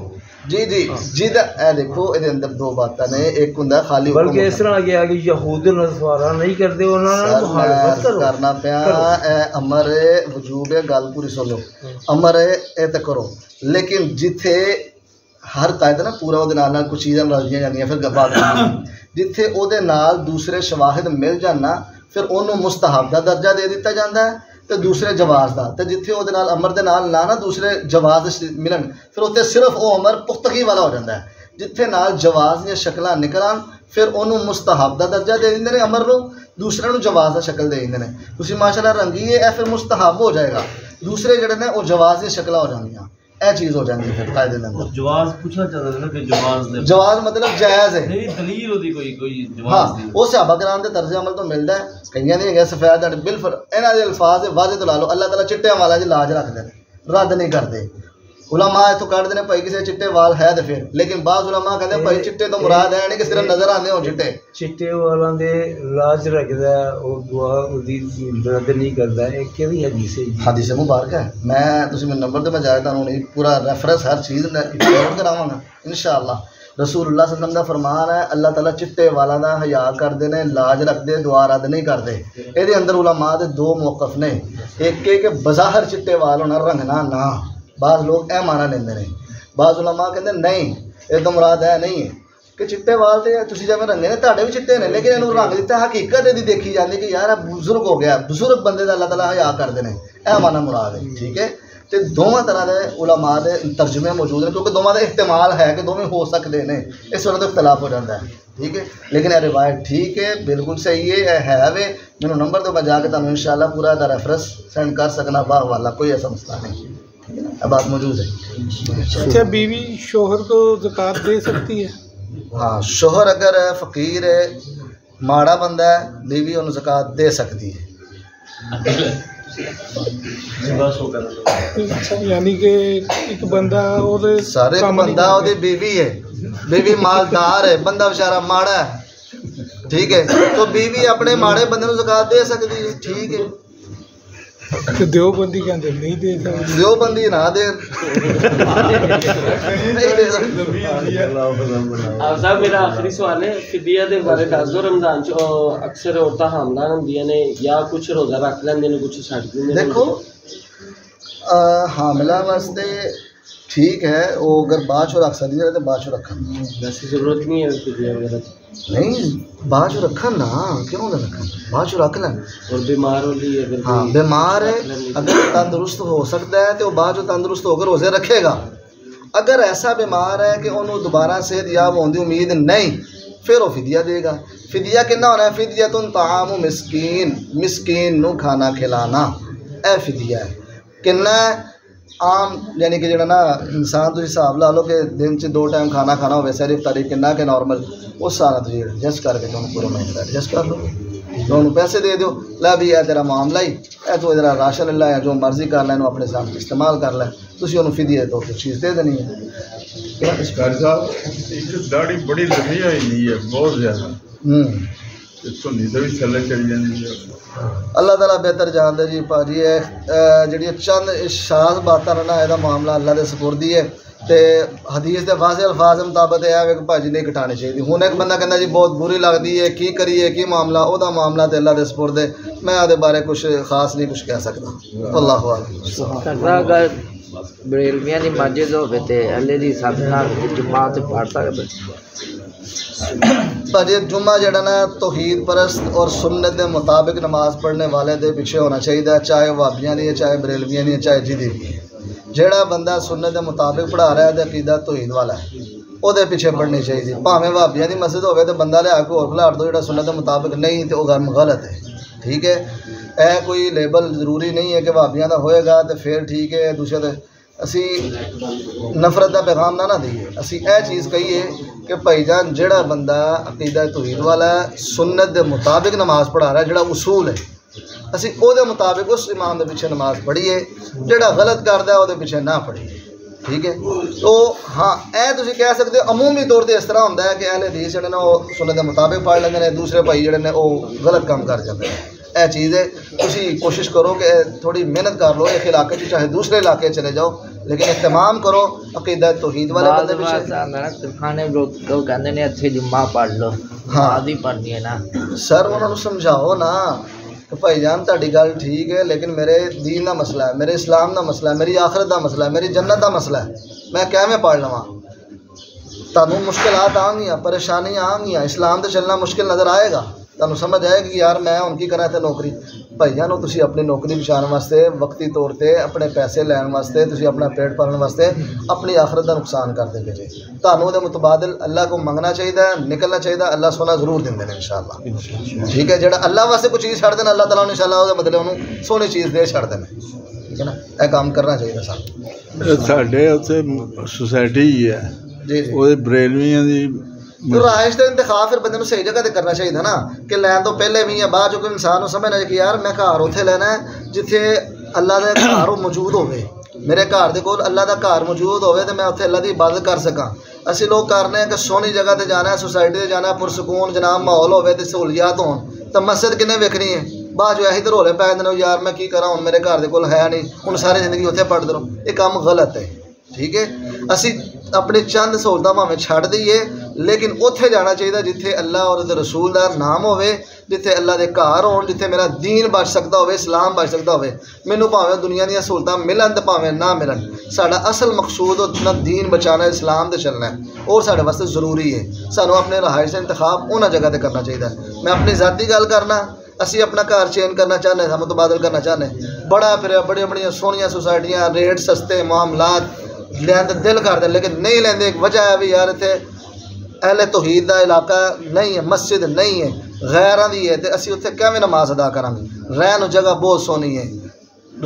جی جی جی اے دیکھو یہ اندر دو باتاں نے، ایک ہوندا خالی بلکہ اس طرح کیا کہ یہود نصارا نہیں کرتے، انہاں نے مخالفت کرنا پیا، اے امر وجوب ہے، گل پوری سن لو، امر اے تے کرو، لیکن جتھے ہر قاعدہ نا پورا وہ نال کچھ چیزاں رلیاں جاندیاں، پھر بات جتھے وہ نال دوسرے شواہد مل جانا، پھر انہوں مستحب دا درجہ دے دیتا جاتا ہے، تو دوسرے جواز دا، تو جتھے وہ امر دے نال نہ دوسرے جواز ملن، پھر اتنے صرف وہ امر پختگی والا ہو جاتا ہے، جتھے نال جواز یا شکلاں نکلن پھر انہوں مستحب دا درجہ دے دیندے نے امر نو، دوسرے نو جواز دا شکل دے دیندے نے۔ تسی ماشاءاللہ رنگی ہے، پھر مستحب ہو جائے گا، دوسرے جڑے نے وہ جواز دی شکلاں ہو جاندیاں، اے چیز ہو جاتی ہے پھر قاعدے دے اندر۔ جواز پوچھنا چاہتا تھا کہ جواز مطلب جائز ہے، نہیں دلیل ہوتی کوئی جواز ہاں وہ صحابہ کرام دے طرز عمل تو ملتا ہے، کئیاں نہیں ہے سفید بالفر، انہاں دے الفاظ واضح تو لا لو، اللہ تعالیٰ چٹے والا جی لاج رکھتے ہیں، رد نہیں کرتے۔ علماء اتوں کھڑتے ہیں بھائی کسی چٹے وال ہے تو پھر، لیکن بعض علماء کہتے ہیں بھائی چٹے تو مراد ہے نہیں کہ صرف نظر آنے ہوں چٹے، چٹے والاں دے لاج رکھدا ہے، او دعا دی رد نہیں کردا ہے، ایک کیڑی حدیث ہے؟ حدیث مبارک ہے، میں تسی میرے نمبر تے میں جائے تانوں نہیں پورا ریفرنس ہر چیز نوٹ کراواں گا انشاءاللہ۔ رسول اللہ صلی اللہ علیہ وسلم دا فرمان ہے، اللہ تعالیٰ چٹے والا دا حیا کردے نے، لاج رکھدے، دعا رد نہیں کردے۔ یہ اندر علماء دے دو موقف نے، ایک کہ بظاہر چٹے وال ہونا، رنگنا نہ، بعض لوگ اے مانا لیندے نے، بعض علماء کہندے نہیں یہ تو مراد ہے نہیں ہے کہ چٹے وال تے تسی جویں رنگے نے تہاڈے بھی چٹے نے لیکن اینوں رنگ دتا حقیقت دی دیکھی جاندی کہ یار بزرگ ہو گیا بزرگ بندے دا اللہ تعالیٰ حیا کردے نے اے معنی مراد ہے ٹھیک ہے تے دونوں طرح دے علماء دے ترجمے موجود ہیں کیونکہ دونوں دا احتمال ہے کہ دونوں ہو سکتے ہیں اس وقت اختلاف ہو جاتا ہے ٹھیک ہے لیکن یہ روایت ٹھیک ہے بالکل صحیح ہے وے مینوں نمبر تو میں جا کے تمہیں انشاءاللہ پورا دا ریفرنس سینڈ کر سکنا باہ والا کوئی ایسا مسئلہ نہیں ٹھیک ہے نا اب بات موجود ہے اچھا بیوی شوہر کو زکوٰۃ دے سکتی ہے ہاں شوہر اگر فقیر ہے ماڑا بندہ ہے بیوی انہوں زکوٰۃ دے سکتی ہے یعنی کہ ایک بندہ سارے بندہ وہ بیوی ہے بیوی مالدار ہے بندہ بیچارہ ماڑا ہے ٹھیک ہے تو بیوی اپنے ماڑے بندے کو زکوٰۃ دے سکتی ہے ٹھیک ہے دیوبندی کہتے نہیں دے سکتے دیوبندی نہ دے صاحب میرا آخری سوال ہے فدیہ دے بارے دس دو رمضان اکثر عورتیں حاملہ ہوندیاں نے یا کچھ روزہ رکھ لیندے نے کچھ چھڈ دیندے نے دیکھو حاملہ واسطے ٹھیک ہے وہ اگر بعد چ رکھ سکتی ہے تو بعد چ رکھن ویسے ضرورت نہیں ہے فدیہ وغیرہ نہیں بعد چ رکھن نا کیوں نہ رکھن بعد چ رکھ لیں اور بیمار ہو لی اگر ہاں بیمار ہے اگر تندرست ہو سکتا ہے تو وہ بعد چ تندرست ہو کر روزے رکھے گا اگر ایسا بیمار ہے کہ انہوں دوبارہ صحت یاب ہونے کی امید نہیں پھر وہ فدیہ دے گا فدیہ کتنا ہونا ہے فدیہ طعام مسکین مسکین نو کھانا کھلانا اے فدیہ ہے کنا عام یعنی کہ جڑا نا انسان تھی حساب لا لو کہ دن چ 2 ٹائم کھانا کھانا ہو ویسے افطاری کنا کہ نارمل اس سارا تھی ایڈجسٹ کر کے تم پورے مہینے کا ایڈجسٹ کر لو تو انہوں پیسے دے دو لا بھی اے تیرا معاملہ ہی اے تو ذرا راشن لے لا جو مرضی کر لیں اپنے سامنے استعمال کر لیں تھی انہوں فدیہ تو چیز دے دینی ہے صاحب داڑھی بڑی لمبی ہوئی نہیں ہے بہت زیادہ اللہ تعالیٰ بہتر جانتے جی پاجی جڑی چند شاذ باتاں نا یہ معاملہ اللہ دے سپردی ہے تے حدیث دے واضح الفاظ مطابق یہ ہے کہ بھاجی نہیں کٹانی چاہیے ہوں ایک بندہ کہنا جی بہت بری لگتی ہے کی کریے کی معاملہ وہ معاملہ تے اللہ دے سپرد ہے میں وہ بارے کچھ خاص نہیں کچھ کہہ سکتا اللہ اعلم اگر بریلویاں دی مسجد ہوے تے اللہ دی سب نال جماعت پڑھ سکدے بھاجی جمعہ جڑا نا توحید پرست اور سنت دے مطابق نماز پڑھنے والے دے پیچھے ہونا چاہیے چاہے وہابیاں دی ہے چاہے بریلویاں دی ہے چاہے جی دی بھی ہے جڑا بندہ سنت دے مطابق پڑھا رہا ہے تے عقیدہ توحید والا ہے وہ دے پیچھے پڑھنی چاہیے بھاویں وہابیاں دی مسجد ہوے تے بندہ لیا کے اور کھلار دو جڑا سنت دے مطابق نہیں تے وہ غلط ہے ٹھیک ہے اے کوئی لیبل ضروری نہیں ہے کہ وہابیاں دا ہوئے گا تے پھر ٹھیک ہے دوسرے تے اسی نفرت دا پیغام نہ دئیے اسی اے چیز کہیے کہ بھائی جان جڑا بندہ عقیدہ توحید والا ہے سنت دے مطابق نماز پڑھا رہا ہے جڑا اصول ہے اسی او دے مطابق اس امام دے پیچھے نماز پڑھیے جڑا غلط کردا ہے او دے پیچھے نہ پڑھیے ٹھیک ہے تو ہاں اے تسی کہہ سکتے ہو عمومی طور تے اس طرح ہوندا ہے کہ اہل حدیث جڑے نے او سنت دے مطابق پڑھ لیندے نے دوسرے بھائی جڑے نے او غلط کام کر جاندے ہیں اے چیز ہے تسی کوشش کرو کہ تھوڑی محنت کر لو ایک علاقے سے چاہے دوسرے علاقے چلے جاؤ لیکن اہتمام کرو عقیدہ توحید والے بندے پیچھے کھانے لوگ کہندے نے اتھے جمعہ پڑھ لو نماز ہی پڑھنی ہے نا سر انہوں نے سمجھاؤ نا کہ بھائی جان تہاڈی گل ٹھیک ہے لیکن میرے دین دا مسئلہ ہے میرے اسلام دا مسئلہ ہے میری آخرت دا مسئلہ ہے میری جنت دا مسئلہ ہے میں کیویں پڑھ لواں تانوں مشکلات آن گیاں پریشانیاں آن گیاں اسلام تے چلنا مشکل نظر آئے گا تانوں سمجھ آئے گی یار میں ان کی کرا تے نوکری بھائی جانو تسی اپنی نوکری بچاؤ واسطے وقتی طور تے اپنے پیسے لین واسطے تسی اپنا پیٹ پالن واسطے اپنی آخرت دا نقصان کر دے جے تانوں دے متبادل اللہ کو منگنا چاہیے نکلنا چاہیے اللہ سونا ضرور دیندے نے انشاءاللہ ٹھیک ہے جڑا اللہ واسطے کوئی چیز چھڑ دینا اللہ تعالیٰ انشاءاللہ وہ مطلب انہوں سونی چیز دے چھڑ دینا ٹھیک ہے نا اے کام کرنا چاہیے سب ساڈے اتھے سوسائٹی ہی ہے جی جی وہ بریلویاں دی رہائش کا انتخاب پھر بندے صحیح جگہ تے کرنا چاہیے نا کہ لین تو پہلے بھی ہے بعد جو کوئی انسان سمجھنا کہ یار میں گھر اتنے لینا ہے جتھے اللہ کا گھر موجود ہوئے میرے گھر دے کول اللہ کا گھر موجود ہوئے تو میں اتنے اللہ کی عبادت کر سکاں اسی لوگ کرنے ہیں کہ سونی جگہ تے جانا ہے سوسائٹی تے جانا ہے پرسکون جناب ماحول ہوئے تے سہولیات ہون تو مسجد کنے ویکھنی ہے بعد جو ایسے رولے پی جاندے یار میں کی کراں ہن میرے گھر دے کول ہے نہیں ہن ساری زندگی اتنے پڑھتے رہو یہ کام غلط ہے ٹھیک ہے اسی اپنی چند سہولتاں بھاویں چھڈ دئیے لیکن اتنے جانا چاہیے جتھے اللہ اور رسول دا نام ہوئے, جتھے اللہ دے گھر ہون, جتھے میرا دین بچ سکتا ہوئے, اسلام بچ سکتا ہوئے. مینوں بھاویں دنیا دیا سہولتاں ملن تے بھاویں نہ ملن, ساڈا اصل مقصود اپنا دین بچانا, اسلام تے چلنا ہے, اور ساڈے واسطے ضروری ہے. سانوں اپنے رہائش کا انتخاب انہاں جگہ تے کرنا چاہیے. میں اپنی ذاتی گل کرنا, اسی اپنا گھر چینج کرنا چاہتے ہیں, متبادل کرنا چاہتے ہیں. بڑا پھر بڑی بڑی سونیاں سوسائٹیاں, ریٹ سستے, معاملات لین تے دل کرتے لیکن نہیں لیندے. ایک وجہ ہے بھی یار اتنے اہل توحید دا علاقہ نہیں ہے, مسجد نہیں ہے, غیراں دی ہے, تے اسی اتنے کیویں نماز ادا کریں گے. رہن جگہ بہت سونی ہے,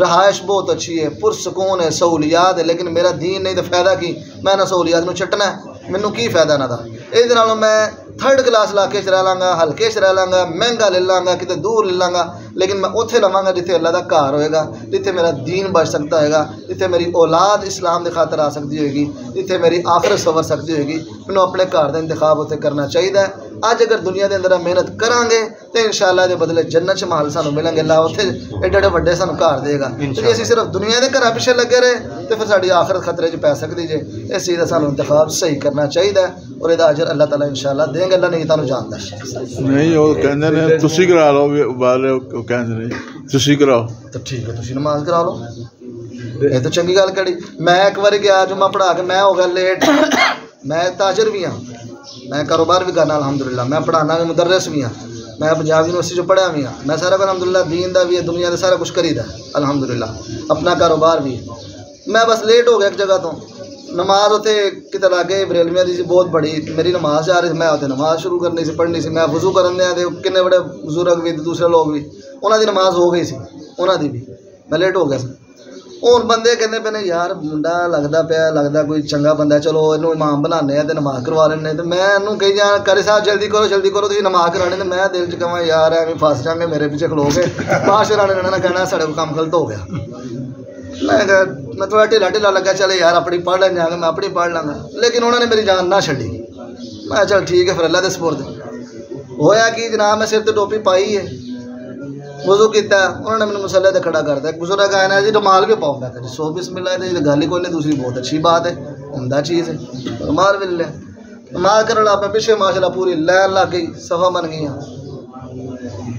رہائش بہت اچھی ہے, پرسکون ہے, سہولیات ہے, لیکن میرا دین نہیں تو فائدہ کی. میں نہ سہولیات نوں چھٹنا ہے, مینوں کی فائدہ نہ دا. اس نالوں میں تھرڈ کلاس علاقے رہ لاں گا, ہلکے رہ لاں گا, مہنگا لے لاں گا, کتے دور لے لاں گا, لیکن میں اتنے لواں گا جتنے اللہ دا گھر ہوئے گا, جتنے میرا دین بچ سکتا ہوئے گا, جتنے میری اولاد اسلام دے خاطر آ سکتی ہوئے گی, جتنے میری آخرت سنور سکتی ہوئے گی. مینوں اپنے گھر دا انتخاب اتنے کرنا چاہیے. اج اگر دنیا دے اندر محنت کریں گے تو انشاءاللہ دے بدلے جنت چ محل سانوں ملیں گے. اللہ اتنے ایڈے ایڈے وڈے سانوں گھر دے گا. جی اسی صرف دنیا دے گھر پیچھے لگے رہے تو پھر ساری آخرت خطرے چ پی سکتی جے. اس چیز کا سانوں انتخاب صحیح کرنا چاہیے, اور یہ اجر اللہ تعالیٰ انشاءاللہ دیں گے. اللہ نہیں تانوں جاندا نہیں, وہ کہندے نے تسی کرا لو, والے کہندے نے تسی کراؤ تو ٹھیک ہے, تسی نماز کرا لو. یہ تو چنگی گل کری. میں ایک بار گیا جمعہ پڑھا کے میں ہو گیا لیٹ. میں تاجر بھی ہاں, میں کاروبار بھی کرنا الحمدللہ, میں پڑھانا بھی, مدرس بھی ہاں, میں پنجاب یونیورسٹی جو پڑھا بھی ہاں. میں سارا کچھ الحمدللہ دین دا بھی ہے, دنیا دا سارا کچھ کریدا الحمدللہ, اپنا کاروبار بھی. میں بس لیٹ ہو گیا ایک جگہ تو. نماز اتنے کتنے لاگے بریلویاں دی سی بہت بڑی, میری نماز جا رہی تھی, میں اتنے نماز شروع کرنی سی, پڑھنی سی. میں وضو کرن دیا تے کنے بڑے بزرگ بھی دوسرے لوگ بھی, انہاں دی نماز ہو گئی سی, انہاں دی بھی. میں لیٹ ہو گیا سی. ہوں بندے کہتے پے نے یار منڈا لگتا پیا, لگتا کوئی چنگا بندہ, چلو یہ امام بنانے تو نماز کروا لینے. تو میں انہوں کہی جا کری صاحب جلدی کرو تھی نماز کرانی. تو میں دل چ کہاں یار ایویں پھس جاؤں گے, میرے پیچھے کھلو گے, معاشرے والے نے کہنا سارے کو کام غلط ہو گیا. میں تھوڑا ڈھیلا ڈھیلا لگا, چلے یار اپنی پڑھ لیں جا گا, میں اپنی پڑھ لاں گا. لیکن انہوں نے میری جان نہ چڈی. میں چل ٹھیک ہے پھر اللہ دے سپرد. ہویا کہ جناب میں سر تے ٹوپی پائی ہے, وضو کیتا, انہوں نے مجھے مسلح تے کھڑا کر دیا. ایک بزرگ آئے نا جی رومال بھی پاؤں گا, سو بسم اللہ ہے, گل ہی کوئی نہیں, دوسری بہت اچھی بات ہے, عمدہ چیز ہے, رومال بھی لے. رومال کرنا آپ پیچھے ماشاءاللہ پوری لائن لگ گئی, صفحہ بن گئی.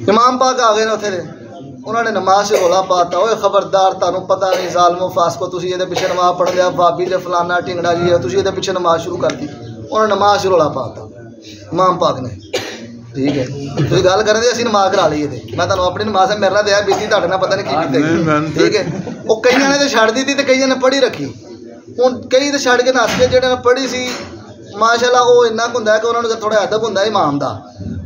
امام پاک آ گئے نا اتنے, انہوں نے نماز سے رولا پاتا, اوے خبردار تانوں پتہ نہیں ظالمو فاسقو, تسی یہ پیچھے نماز پڑھ لیا, بھابی جے فلانا ٹنگڑا جی ہے, تسی یہ پیچھے نماز شروع کر دی. انہوں نے نماز سے رولا پاتا امام پاک نے. ٹھیک ہے, تھی گل کریں دے اسی نماز کرا لیے تھے. میں تمہیں اپنی نماز میرے نال دیا بیتی, تھوڑے نال پتہ نہیں کی کیتی. ٹھیک ہے, وہ کئی نے تو چھڑ دیتی, کئی نے پڑھی رکھی. ہوں کئی تو چھڑ کے نس کے, جہاں نے پڑھی سی ماشاءاللہ وہ اینا ہوں کہ انہوں نے تھوڑا ادب ہوں امام دا,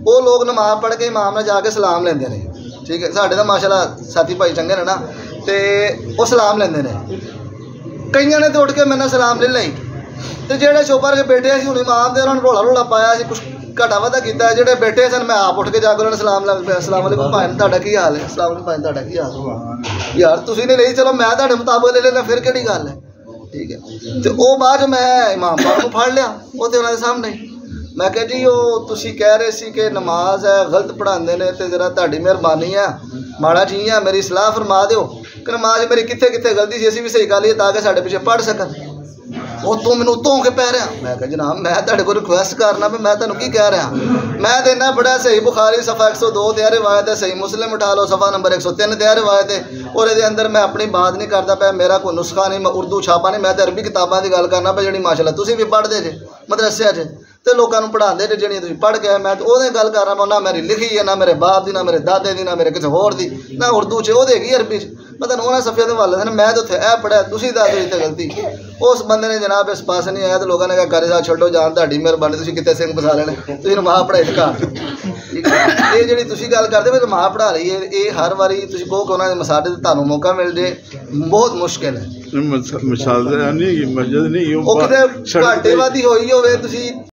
وہ لوگ نماز پڑھ کے امام نے جا کے سلام لیندے نے. ٹھیک ہے, ساڈے تو ماشاءاللہ ساتھی بھائی چنگے نے نا, تو وہ سلام لیندے نے. کئی نے تو اٹھ کے میرے سلام لے لی, تو جہے چوپر کے بیٹھے سی ہوں امام دے, انہوں نے رولا رولا پایا سی, کچھ گھٹا ودا کیتا ہے. جہے بیٹھے سن میں آپ اٹھ کے جا کے انہوں نے سلام لگ پیا, السلام علیکم بھائی تہاڈا کی حال ہے, السلام علیکم بھائی تہاڈا کی حال ہے. یار تسی نے لئی, چلو میں تہاڈے مطابق لے لینا, پھر کہڑی گل ہے. ٹھیک ہے, تو وہ بعد میں امام پاک کو پھڑ لیا, وہ تو انہوں نے سامنے. میں کہ جی وہ تسی کہہ رہے سی کہ نماز ہے غلط پڑھاندے نے, تے ذرا تہاڈی مہربانی ہے, ماڑا جی ہے, میری اصلاح فرما دیو کہ نماز میری کتنے کتنے غلطی سی, اسی بھی صحیح کر لیے تاکہ ساڈے پیچھے پڑھ سکن. وہ تو مینوں اتوں کے پہ رہا. میں کہ جناب میں تہاڈے کو ریکویسٹ کرنا بھی, میں تینوں کی کہہ رہا, میں دینا بڑا صحیح بخاری صفحہ 102 تے روایت ہے, صحیح مسلم اٹھا لو صفحہ نمبر 103 تے روایت ہے, اور یہ اندر میں اپنی بات نہیں کرتا پیا, میرا کوئی نسخہ نہیں, میں اردو چھاپا نہیں, میں تو عربی کتاباں کی گل کرنا پہ جی ماشاءاللہ تسی بھی پڑھتے جے مدرسے چ, تو لوگوں پڑھاتے جے جہاں تھی پڑھ کے. میں تو وہ گل کر رہا, نہ میری لکھی ہے, نہ میرے باپ کی, نہ میرے دادے کی, نہ میرے کسی ہور دی, نہ اردو چ, وہ گی عربی چ. میں تمہیں انہیں صفحے کے حوالے سے, میں تو اتنے اے پڑھیا, تسی دس دو اتنے غلطی. اس بندے نے جناب اس پاس نہیں آیا, تو لوگوں نے کہا کرے صاحب چھڈو جان, تہاڈی مہربانی, تسی کتے سنگھ پسا لینے, تسی نماز پڑھائی تے گھر. یہ جہی تسی گل کرتے بھی نماز پڑھا رہی ہے, یہ ہر باری تسی کہو کہ انہوں نے مساجد تے تانوں موقع مل جائے, بہت مشکل ہے. مساجد نہیں, مسجد نہیں, وہ کتے گھاٹے وادی ہوئی ہوے, تسی